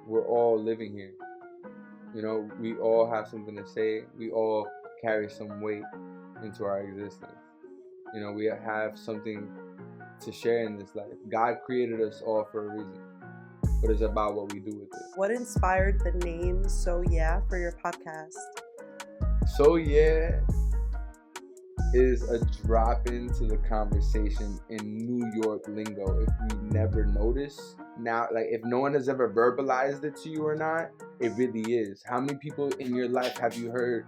we're all living here. We all have something to say. We all carry some weight into our existence. We have something to share in this life. God created us all for a reason, but it's about what we do with it. What inspired the name So Yeah for your podcast? So Yeah is a drop into the conversation in New York lingo. If you never notice, now, like, if no one has ever verbalized it to you or not, it really is. How many people in your life have you heard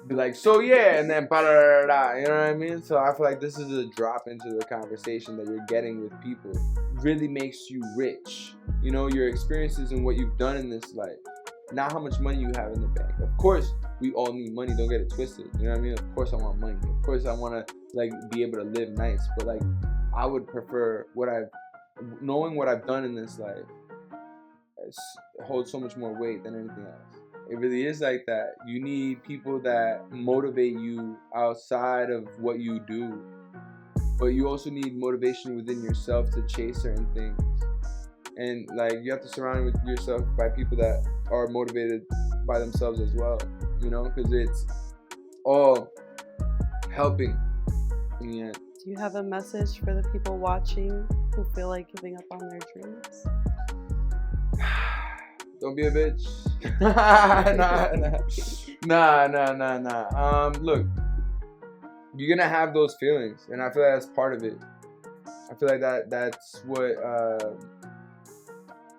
be like, so yeah, and then ba-da-da-da-da, you know what I mean? So I feel like this is a drop into the conversation that you're getting with people. Really makes you rich. Your experiences and what you've done in this life. Not how much money you have in the bank. Of course, we all need money. Don't get it twisted. You know what I mean? Of course, I want money. Of course, I want to be able to live nice. But I would prefer knowing what I've done in this life. It holds so much more weight than anything else. It really is like that. You need people that motivate you outside of what you do, but you also need motivation within yourself to chase certain things. And you have to surround yourself by people that are motivated by themselves as well, because it's all helping in the end. Do you have a message for the people watching who feel like giving up on their dreams? Don't be a bitch. Nah. Look, you're gonna have those feelings, and I feel like that's part of it. I feel like that's what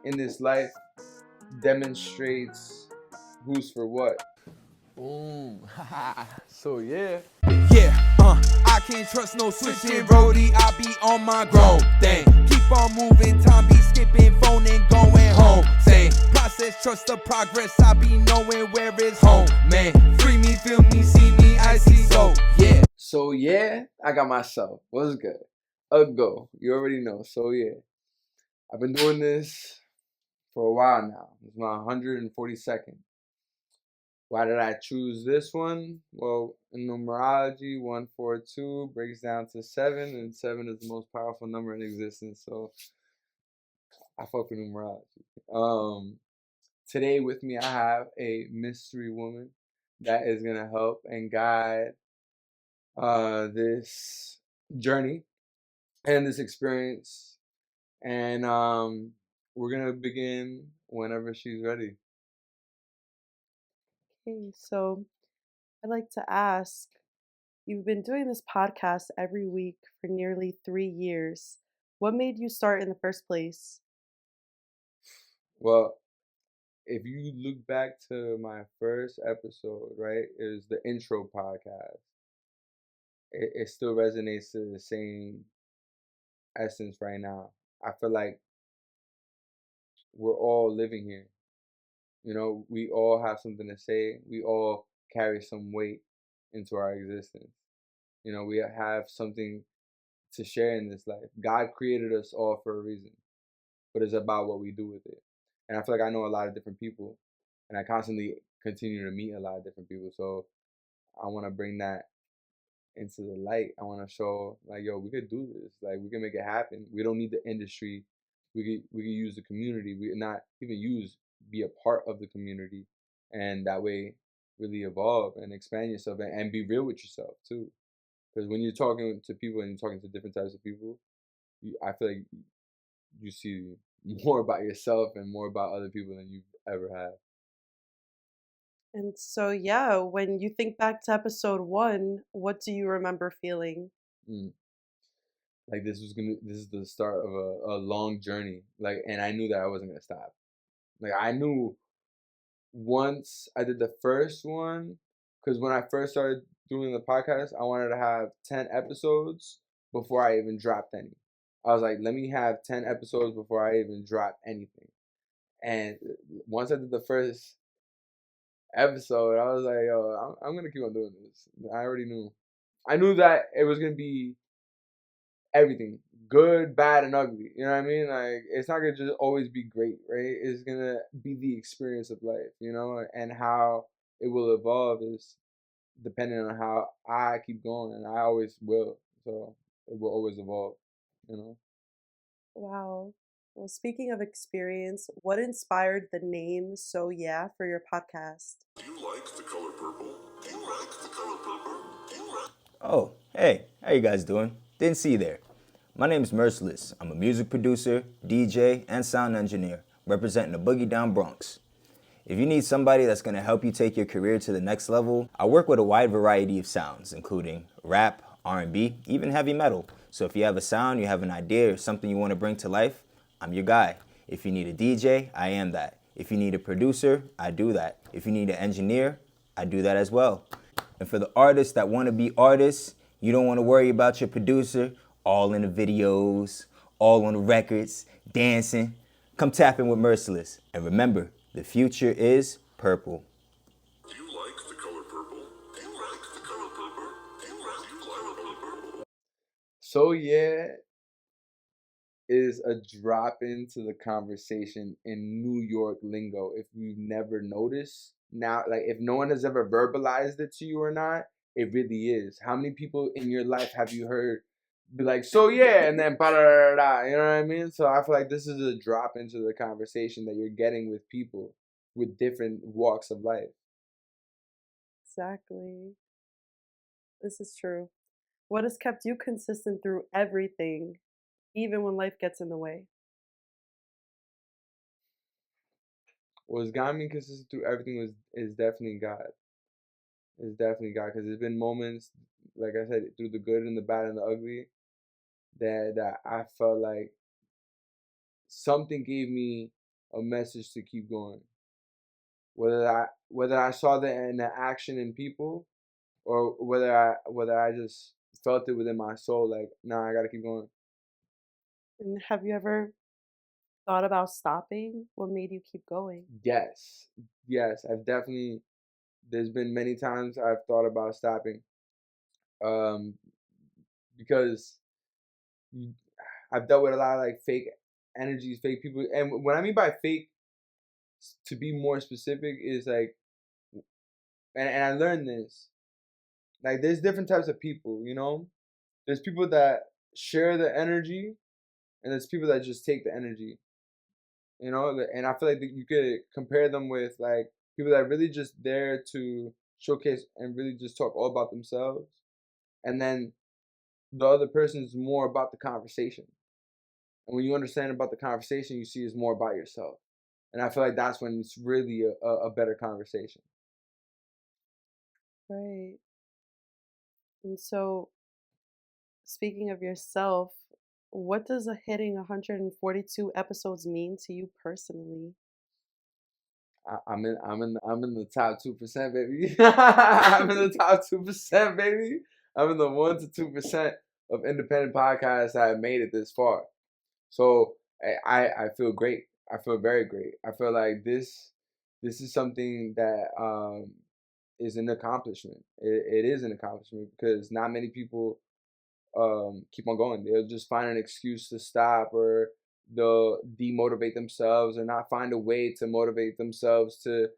in this life demonstrates who's for what. Boom. So yeah. I can't trust no switching roadie. I be on my grown thing. Keep on moving, time be skipping, phone and going home. Same process, trust the progress. I be knowing where it's home. Man, free me, feel me, see me, I see. So yeah. So yeah, I got myself. What's good? A go. You already know. So yeah, I've been doing this for a while now. It's my 142nd. Why did I choose this one? Well, in numerology, 142 breaks down to 7, and 7 is the most powerful number in existence. So I fuck with numerology. Today with me, I have a mystery woman that is gonna help and guide this journey and this experience. And we're gonna begin whenever she's ready. Okay, so I'd like to ask, you've been doing this podcast every week for nearly 3 years. What made you start in the first place? Well, if you look back to my first episode, right, is the intro podcast. It still resonates to the same essence right now. I feel like we're all living here. We all have something to say. We all carry some weight into our existence. We have something to share in this life. God created us all for a reason, but it's about what we do with it. And I feel like I know a lot of different people, and I constantly continue to meet a lot of different people. So I want to bring that into the light. I want to show yo, we could do this. We can make it happen. We don't need the industry. We could use the community. We not even be a part of the community, and that way really evolve and expand yourself and be real with yourself too. Because when you're talking to people and you're talking to different types of people, I feel like you see more about yourself and more about other people than you've ever had. And so, yeah, when you think back to episode 1, what do you remember feeling? Mm. This is the start of a long journey. And I knew that I wasn't gonna stop. I knew once I did the first one, because when I first started doing the podcast, I wanted to have 10 episodes before I even dropped any. I was like, let me have 10 episodes before I even drop anything. And once I did the first episode, I was like, yo, I'm gonna keep on doing this. I already knew. I knew that it was gonna be everything, good, bad, and ugly. You know what I mean? It's not gonna just always be great, right? It's gonna be the experience of life, and how it will evolve is depending on how I keep going, and I always will. So it will always evolve. Wow. Well, speaking of experience, what inspired the name So Yeah for your podcast? Do you like the color purple? Do you like the color purple? Do you like Oh, hey, how you guys doing? Didn't see you there. My name's Merciless. I'm a music producer, DJ, and sound engineer, representing the Boogie Down Bronx. If you need somebody that's going to help you take your career to the next level, I work with a wide variety of sounds, including rap, R&B, even heavy metal. So if you have a sound, you have an idea, or something you want to bring to life, I'm your guy. If you need a DJ, I am that. If you need a producer, I do that. If you need an engineer, I do that as well. And for the artists that want to be artists, you don't want to worry about your producer, all in the videos, all on the records, dancing. Come tap in with Merciless. And remember, the future is purple. Do you like the color purple? Do you like the color purple? Do you like the color purple? So yeah is a drop into the conversation in New York lingo. If you've never noticed, now, like, if no one has ever verbalized it to you or not, it really is. How many people in your life have you heard be like, so yeah, and then ba-da-da-da-da, you know what I mean? So I feel like this is a drop into the conversation that you're getting with people with different walks of life. Exactly. This is true. What has kept you consistent through everything, even when life gets in the way? What's got me consistent through everything is definitely God. It's definitely God, because there's been moments, like I said, through the good and the bad and the ugly, that I felt like something gave me a message to keep going. Whether I saw that in the action in people, or whether I just felt it within my soul, like, nah, I gotta keep going. And have you ever thought about stopping? What made you keep going? Yes, yes, I've definitely. There's been many times I've thought about stopping, um, because you- I've dealt with a lot of like fake energies, fake people, and what I mean by fake, to be more specific, is like, and I learned this. Like, there's different types of people, you know. There's people that share the energy, and there's people that just take the energy, you know. And I feel like that you could compare them with like people that are really just there to showcase and really just talk all about themselves, and then the other person is more about the conversation. And when you understand about the conversation, you see it's more about yourself. And I feel like that's when it's really a better conversation. Right. And so, speaking of yourself, what does a hitting 142 episodes mean to you personally? I'm in the top 2%, baby. I'm in the top 2%, baby. I'm in the 1 to 2% of independent podcasts that have made it this far. So I feel great. I feel very great. I feel like this is something that is an accomplishment. It is an accomplishment, because not many people keep on going. They'll just find an excuse to stop, or they'll demotivate themselves, or not find a way to motivate themselves to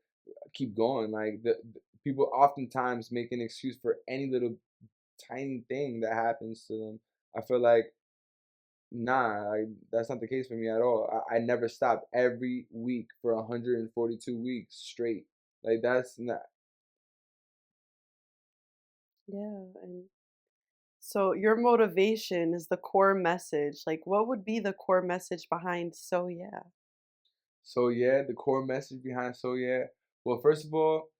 keep going. Like, the people oftentimes make an excuse for any little tiny thing that happens to them. I feel like, nah, that's not the case for me at all. I never stopped every week for 142 weeks straight. Like, that's not. Yeah. And so, your motivation is the core message. Like, what would be the core message behind So Yeah? So yeah, the core message behind So Yeah. Well, first of all,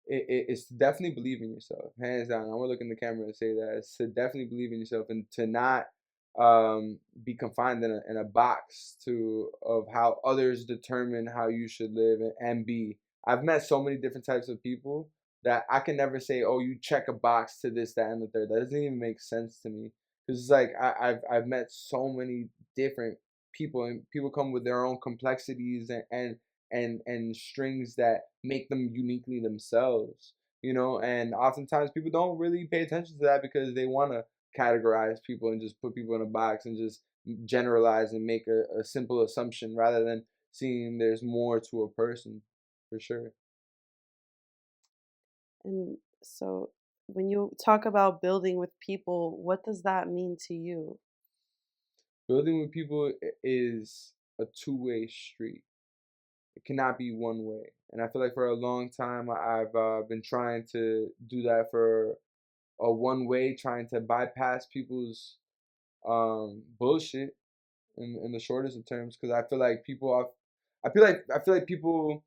it's to definitely believe in yourself, hands down. I want to look in the camera and say that it's to definitely believe in yourself, and to not be confined in a box to of how others determine how you should live and be. I've met so many different types of people that I can never say, oh, you check a box to this, that, and the third. That doesn't even make sense to me, because it's like I've met so many different people, and people come with their own complexities and strings that make them uniquely themselves, you know. And oftentimes people don't really pay attention to that, because they want to categorize people and just put people in a box and just generalize and make a simple assumption, rather than seeing there's more to a person, for sure. And so, when you talk about building with people, what does that mean to you? Building with people is a two-way street. It cannot be one way. And I feel like for a long time I've been trying to do that for a one way, trying to bypass people's bullshit in the shortest of terms, because I feel like I feel like people,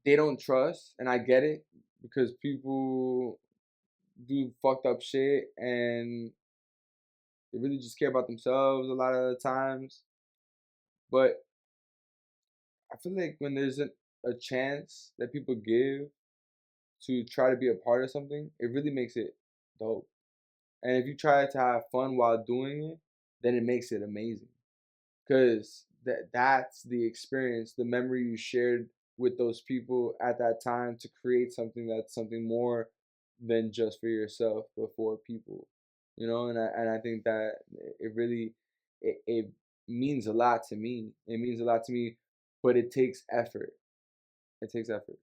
they don't trust, and I get it, because people do fucked up shit and they really just care about themselves a lot of the times. But I feel like when there's a chance that people give to try to be a part of something, it really makes it dope. And if you try to have fun while doing it, then it makes it amazing. Because that's the experience, the memory you shared with those people at that time to create something that's something more than just for yourself, but for people. And I think that it really it means a lot to me. It means a lot to me, but it takes effort. It takes effort.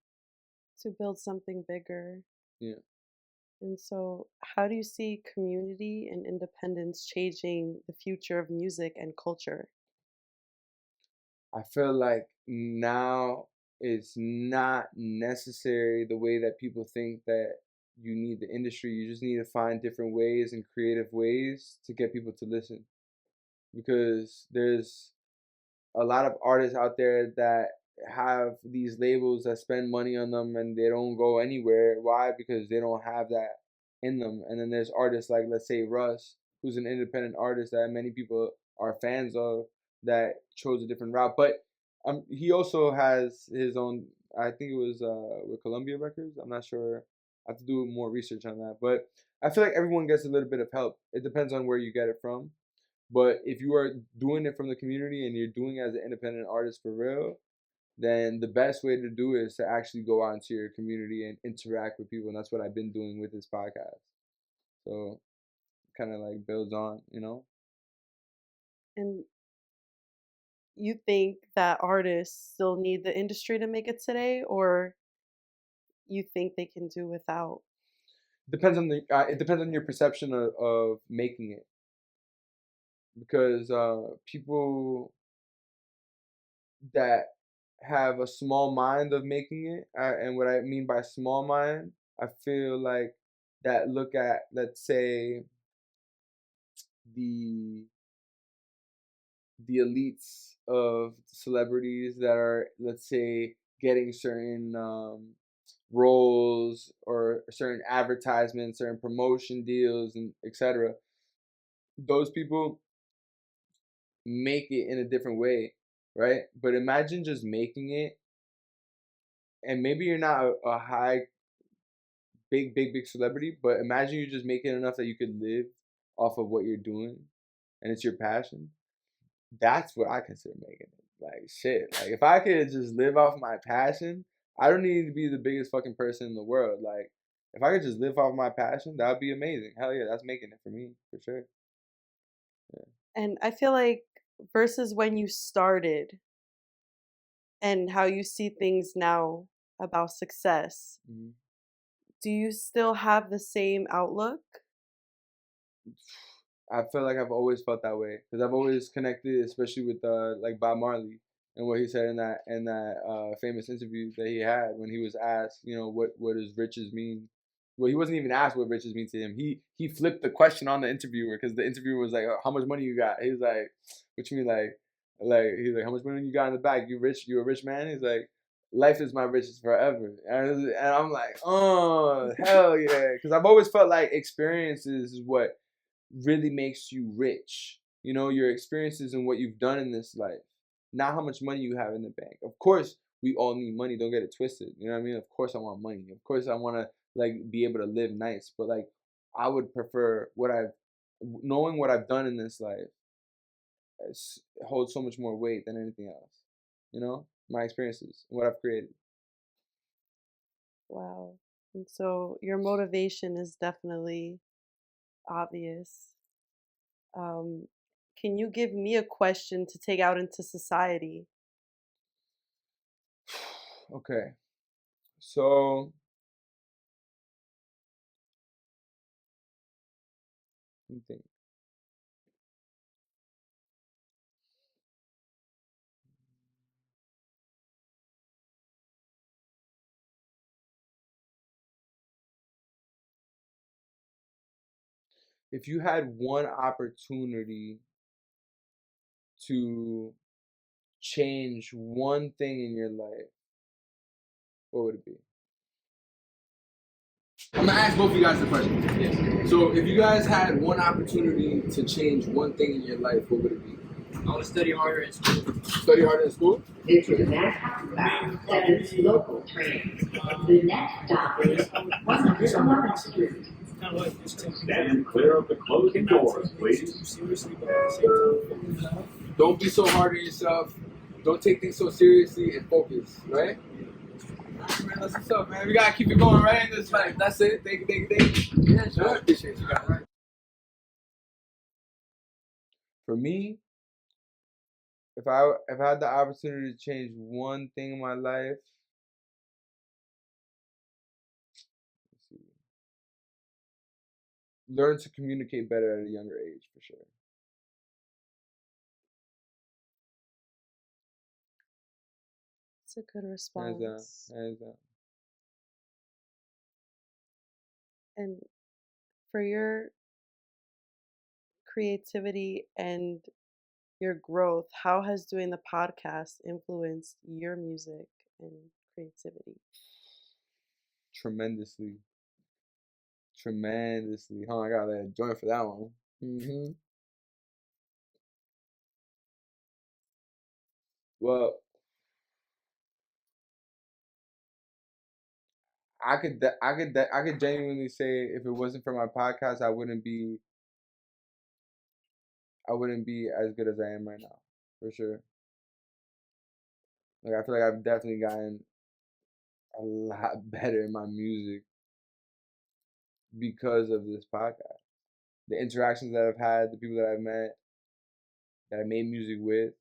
to build something bigger. Yeah. And so, how do you see community and independence changing the future of music and culture? I feel like now it's not necessary the way that people think that you need the industry. You just need to find different ways and creative ways to get people to listen, because there's a lot of artists out there that have these labels that spend money on them and they don't go anywhere. Why? Because they don't have that in them. And then there's artists like, let's say, Russ, who's an independent artist that many people are fans of, that chose a different route. But he also has his own, I think it was with Columbia Records. I'm not sure. I have to do more research on that. But I feel like everyone gets a little bit of help. It depends on where you get it from. But if you are doing it from the community and you're doing it as an independent artist for real, then the best way to do it is to actually go out into your community and interact with people. And that's what I've been doing with this podcast. So kind of like builds on. And you think that artists still need the industry to make it today, or you think they can do without? It depends on your perception of making it, because people that have a small mind of making it, and what I mean by small mind, I feel like that look at, let's say, the the elites of celebrities that are, let's say, getting certain roles or certain advertisements, certain promotion deals, and etc. Those people make it in a different way, right? But imagine just making it, and maybe you're not a high, big celebrity, but imagine you just make it enough that you could live off of what you're doing, and it's your passion. That's what I consider making it. Like shit. Like if I could just live off my passion, I don't need to be the biggest fucking person in the world. Like if I could just live off my passion, that would be amazing. Hell yeah, that's making it for me for sure. And I feel like versus when you started and how you see things now about success, Mhm. do you still have the same outlook? I feel like I've always felt that way, because I've always connected, especially with like Bob Marley and what he said in that famous interview that he had when he was asked, what does riches mean? Well, he wasn't even asked what riches mean to him. He flipped the question on the interviewer, because the interviewer was like, "Oh, how much money you got?" He was like, "What you mean, like he's like, how much money you got in the bank? You rich? You a rich man?" He's like, "Life is my riches forever." And I'm like, "Oh hell yeah," because I've always felt like experiences is what really makes you rich. Your experiences and what you've done in this life, not how much money you have in the bank. Of course, we all need money. Don't get it twisted. You know what I mean? Of course, I want money. Of course, I want to like be able to live nice. But like, I would prefer knowing what I've done in this life holds so much more weight than anything else. My experiences, what I've created. Wow. And so your motivation is definitely obvious. Um, can you give me a question to take out into society? Okay, so let me think. if you had one opportunity to change one thing in your life, what would it be? I'm gonna ask both of you guys the question. Yes. So, if you guys had one opportunity to change one thing in your life, what would it be? I want to study harder in school. Study harder in school? Due to the next bound seventh local trains. The next stop is 111th Street. Stand clear of the closing doors, please. Don't be so hard on yourself. Don't take things so seriously and focus, right? Man, that's what's up, man. We gotta keep it going, right? That's right. That's it. Thank you. Yeah, sure. I appreciate you guys. For me, if I had the opportunity to change one thing in my life, let's see, learn to communicate better at a younger age, for sure. It's a good Hands down. response. Hands down. And for your creativity and your growth, how has doing the podcast influenced your music and creativity? Tremendously. Hold on, I gotta let a joint for that one. Well, I could genuinely say if it wasn't for my podcast, I wouldn't be as good as I am right now, for sure. Like I feel like I've definitely gotten a lot better in my music because of this podcast. The interactions that I've had, the people that I've met, that I made music with,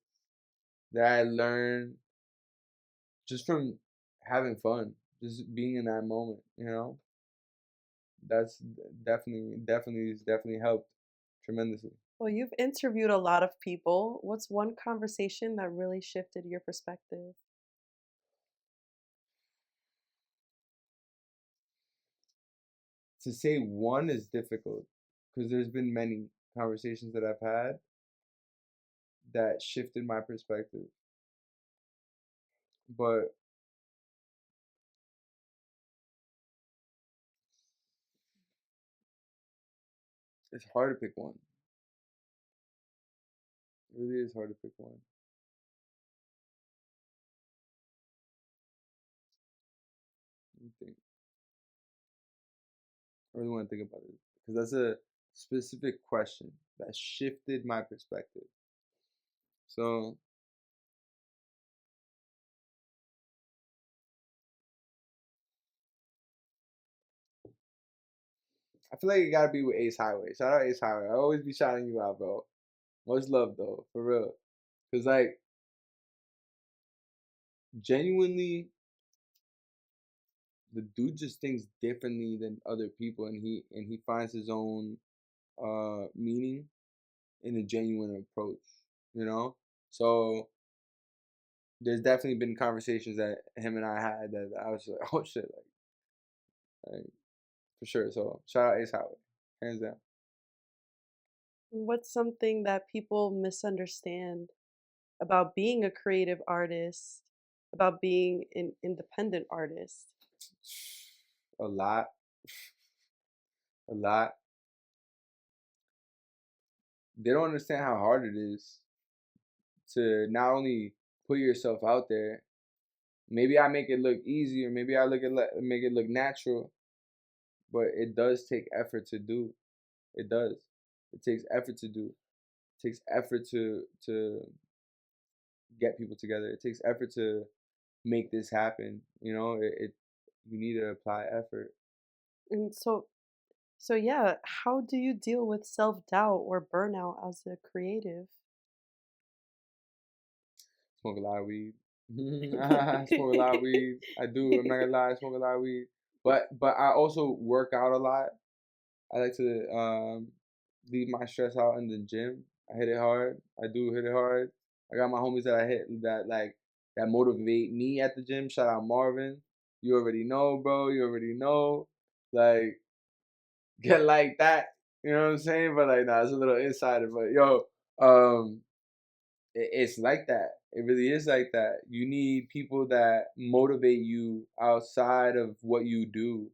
that I learned just from having fun, just being in that moment, you know? That's definitely helped tremendously. Well, you've interviewed a lot of people. What's one conversation that really shifted your perspective? To say one is difficult because there's been many conversations that I've had that shifted my perspective. But it's hard to pick one. It really is hard to pick one. Let me think. I really want to think about it because that's a specific question that shifted my perspective. So I feel like it gotta be with Ace Highway. Shout out Ace Highway. I always be shouting you out, bro. Much love though, for real. Cause like genuinely, the dude just thinks differently than other people, and he finds his own meaning in a genuine approach. You know, so there's definitely been conversations that him and I had that I was like, oh shit, like for sure. So shout out Ace Highway, hands down. What's something that people misunderstand about being a creative artist, about being an independent artist? A lot, a lot. They don't understand how hard it is to not only put yourself out there. Maybe I make it look easy, or maybe I make it look natural, but it does take effort to do. It does. It takes effort to do. It takes effort to get people together. It takes effort to make this happen. You know, you need to apply effort. And so yeah, how do you deal with self-doubt or burnout as a creative? Smoke a lot of weed. Smoke a lot of weed. I do. I'm not gonna lie. I smoke a lot of weed. But I also work out a lot. I like to leave my stress out in the gym. I hit it hard. I do hit it hard. I got my homies that I hit that motivate me at the gym. Shout out Marvin. You already know, bro. You already know. Like get like that. You know what I'm saying? But like, nah, it's a little insider. But yo, um, it's like that. It really is like that. You need people that motivate you outside of what you do,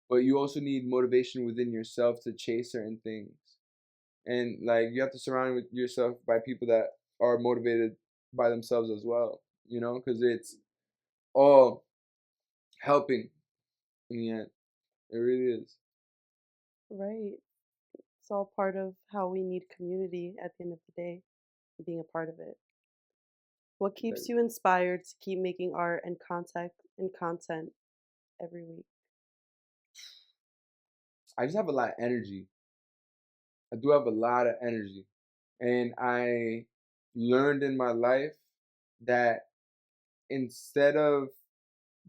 but you also need motivation within yourself to chase certain things. And like, you have to surround yourself by people that are motivated by themselves as well. You know, because it's all helping in the end. It really is. Right. It's all part of how we need community at the end of the day, being a part of it. What keeps Like, you inspired to keep making art and content every week? I just have a lot of energy. I do have a lot of energy. And I learned in my life that instead of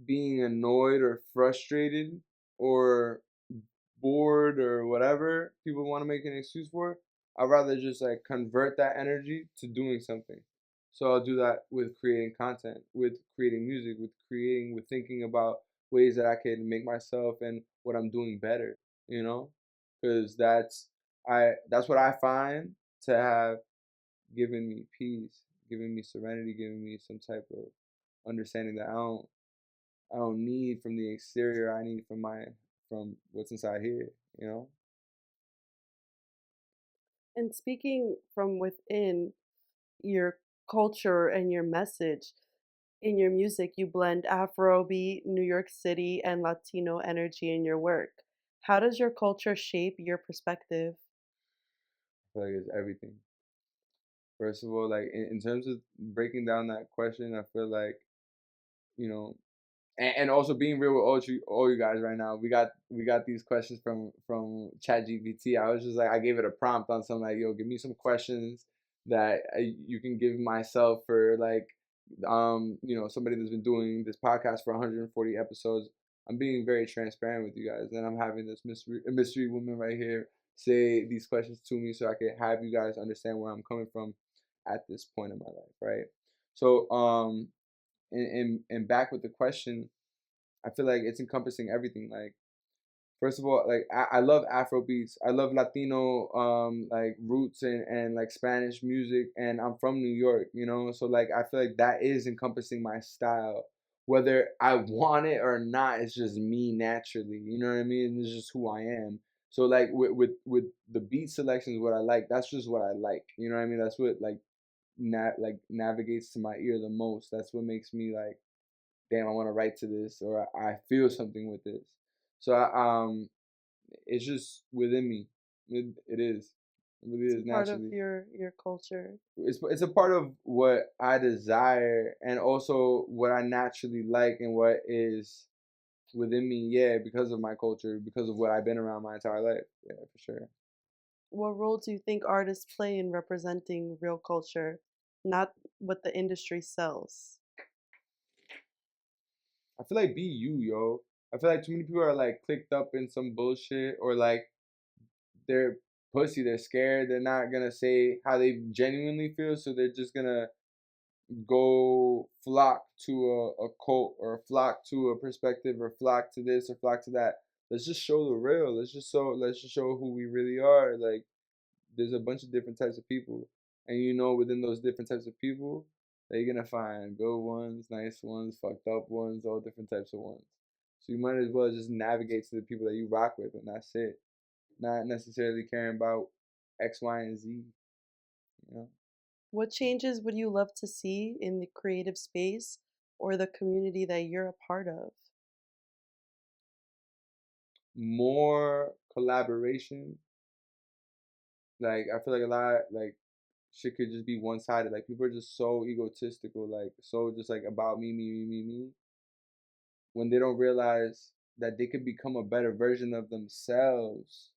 being annoyed or frustrated or bored or whatever people want to make an excuse for, I'd rather just like convert that energy to doing something. So I'll do that with creating content, with creating music, with thinking about ways that I can make myself and what I'm doing better, you know? Because that's what I find to have given me peace, giving me serenity, giving me some type of understanding that I don't need from the exterior. I need from what's inside here. You know. And speaking from within your culture and your message, in your music, you blend Afrobeat, New York City, and Latino energy in your work. How does your culture shape your perspective? I feel like it's everything. First of all, like in terms of breaking down that question, I feel like you know and also being real with all you guys right now. We got these questions from ChatGPT. I was just like, I gave it a prompt on something like, yo, give me some questions that you can give myself for like somebody that's been doing this podcast for 140 episodes. I'm being very transparent with you guys, and I'm having this mystery woman right here say these questions to me so I can have you guys understand where I'm coming from at this point in my life, right? So and back with the question, I feel like it's encompassing everything. Like, first of all, like I love Afro beats. I love Latino like roots and like Spanish music, and I'm from New York, so like I feel like that is encompassing my style. Whether I want it or not, it's just me naturally. You know what I mean? It's just who I am. So like with the beat selections, what I like, that's just what I like. You know what I mean? That's what like navigates to my ear the most. That's what makes me like, damn, I want to write to this, or I feel something with this. So it's just within me. It is. It really It's a is part of naturally. your culture. It's a part of what I desire, and also what I naturally like, and what is within me. Yeah, because of my culture, because of what I've been around my entire life. Yeah, for sure. What role do you think artists play in representing real culture, not what the industry sells? I feel like be you, yo. I feel like too many people are like clicked up in some bullshit, or like they're pussy. They're scared. They're not gonna say how they genuinely feel, so they're just gonna go flock to a cult, or flock to a perspective, or flock to this, or flock to that. Let's just show the real. Let's just show who we really are. Like, there's a bunch of different types of people, and within those different types of people, that you're gonna find good ones, nice ones, fucked up ones, all different types of ones. So you might as well just navigate to the people that you rock with, and that's it. Not necessarily caring about X, Y, and Z. You know, What changes would you love to see in the creative space or the community that you're a part of? more collaboration. Like, I feel like a lot, like, shit could just be one sided. Like, people are just so egotistical, like so just like about me, me, me, me, me, when they don't realize that they could become a better version of themselves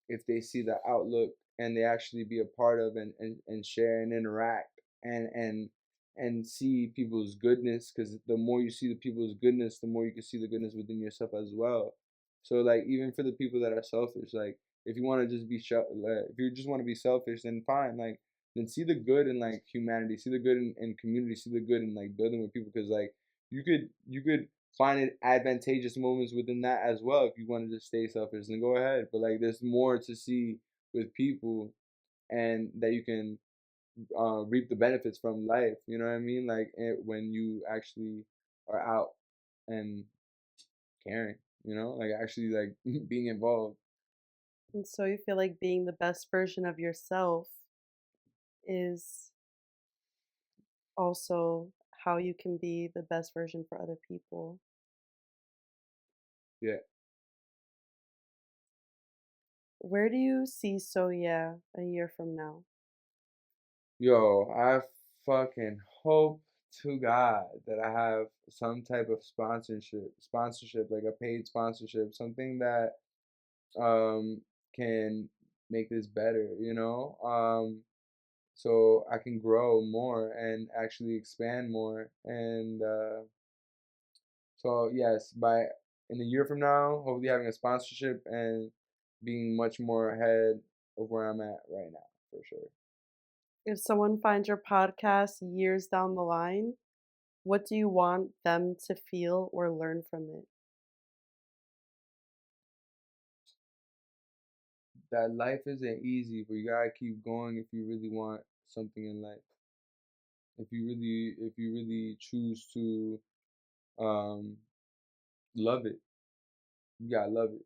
if they see the outlook, and they actually be a part of, and share and interact, and see people's goodness, because the more you see the people's goodness, the more you can see the goodness within yourself as well. So like, even for the people that are selfish, like, if you want to just if you just want to be selfish, then fine. Like, then see the good in like humanity, see the good in community, see the good in like building with people, because like you could find advantageous moments within that as well. If you want to just stay selfish, then go ahead. But like, there's more to see with people, and that you can reap the benefits from life. You know what I mean? Like when you actually are out and caring. You know, like actually like being involved. And so you feel like being the best version of yourself is also how you can be the best version for other people. Yeah. Where do you see So Yeah a year from now? Yo, I fucking hope to God that I have some type of sponsorship, like a paid sponsorship, something that can make this better, you know? So I can grow more and actually expand more. And so yes, by in a year from now, hopefully having a sponsorship and being much more ahead of where I'm at right now, for sure. If someone finds your podcast years down the line, what do you want them to feel or learn from it? That life isn't easy, but you gotta keep going if you really want something in life. If you really choose to um love it, you gotta love it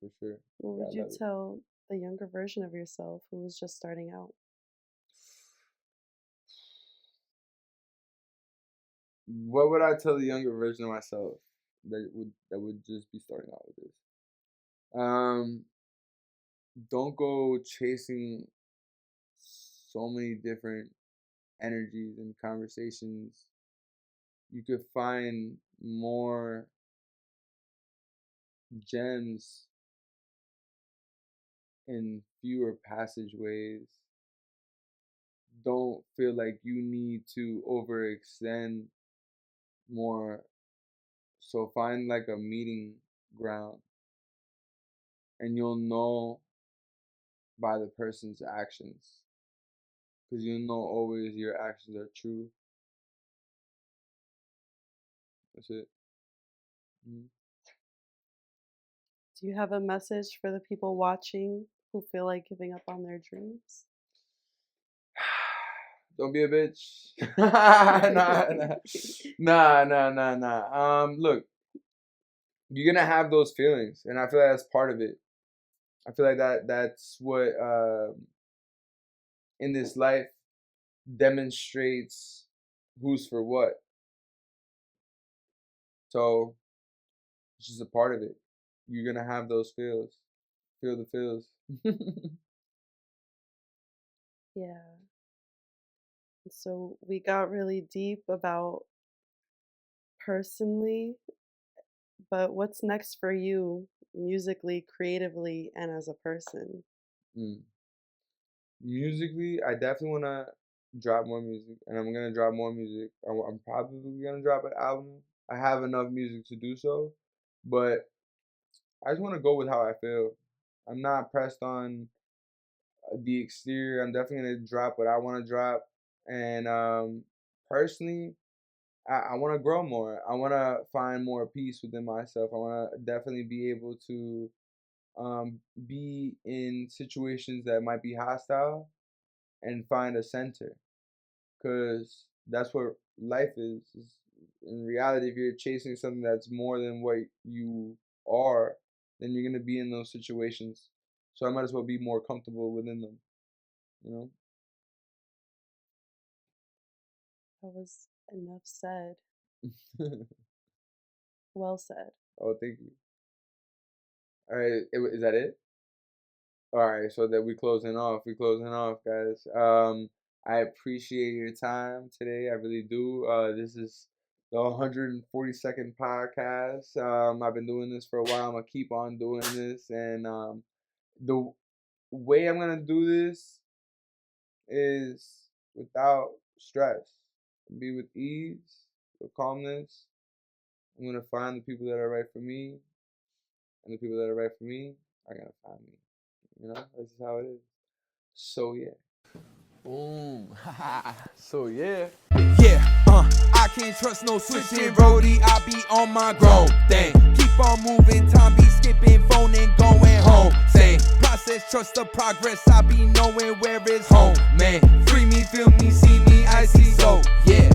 for sure. What You would gotta you love it. tell the younger version of yourself who was just starting out? What would I tell the younger version of myself that would just be starting out with this? Don't go chasing so many different energies and conversations. You could find more gems in fewer passageways. Don't feel like you need to overextend more. So find like a meeting ground, and you'll know by the person's actions, because you know always your actions are true. That's it. Mhm. Do you have a message for the people watching who feel like giving up on their dreams? Don't be a bitch. Nah, nah. Look, you're gonna have those feelings, and I feel like that's part of it. I feel like that's what in this life demonstrates who's for what. So it's just a part of it. You're gonna have those feels. Feel the feels. Yeah. So we got really deep about personally, but what's next for you musically, creatively, and as a person? Mm. Musically, I definitely wanna drop more music, and I'm gonna drop more music. I'm probably gonna drop an album. I have enough music to do so, but I just want to go with how I feel. I'm not pressed on the exterior. I'm definitely gonna drop what I want to drop, and personally, I want to grow more. I want to find more peace within myself. I want to definitely be able to be in situations that might be hostile and find a center, because that's what life is. In reality, if you're chasing something that's more than what you are, then you're gonna be in those situations. So I might as well be more comfortable within them. You That was enough said. know. Well said. Oh, thank you. All right, is that it? All right, so that we closing off. We closing off, guys. I appreciate your time today. I really do. This is the 142nd podcast. I've been doing this for a while. I'm gonna keep on doing this, and the way I'm gonna do this is without stress. Be with ease, with calmness. I'm gonna find the people that are right for me, and the people that are right for me are gonna find me. You know, this is how it is. So yeah. Boom. So yeah. Yeah, I can't trust no switching roadie. I be on my grown thing. Keep on moving, time be skipping, phone and going home. Same process, trust the progress. I be knowing where it's home.